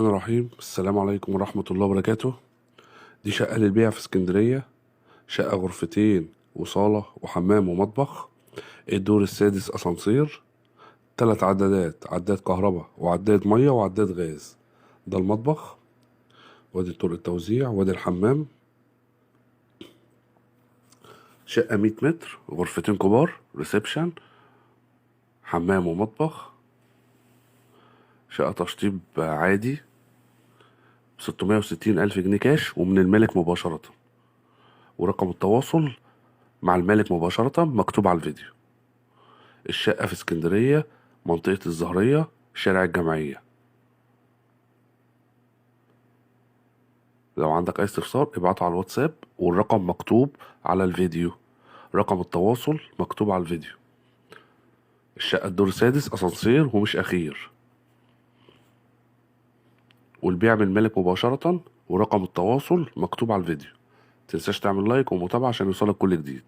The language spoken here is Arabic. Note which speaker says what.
Speaker 1: الرحمن الرحيم. السلام عليكم ورحمة الله وبركاته. دي شقة للبيع في اسكندرية. شقة غرفتين وصالة وحمام ومطبخ. الدور السادس أسانسير. 3 عدادات، عداد كهرباء وعداد مية وعداد غاز. ده المطبخ، وادي طرق التوزيع، وادي الحمام. شقة 100 متر، غرفتين كبار، ريسبشن، حمام ومطبخ. شقة تشطيب عادي، 660,000 جنيه كاش ومن المالك مباشرة. ورقم التواصل مع المالك مباشرة مكتوب على الفيديو. الشقة في اسكندرية، منطقة الزهرية، شارع الجمعية. لو عندك أي استفسار ابعته على الواتساب، والرقم مكتوب على الفيديو. رقم التواصل مكتوب على الفيديو. الشقة الدور السادس أسانسير ومش أخير، والبيع من المالك مباشرة، ورقم التواصل مكتوب على الفيديو. متنساش تعمل لايك ومتابعة عشان يوصلك كل جديد.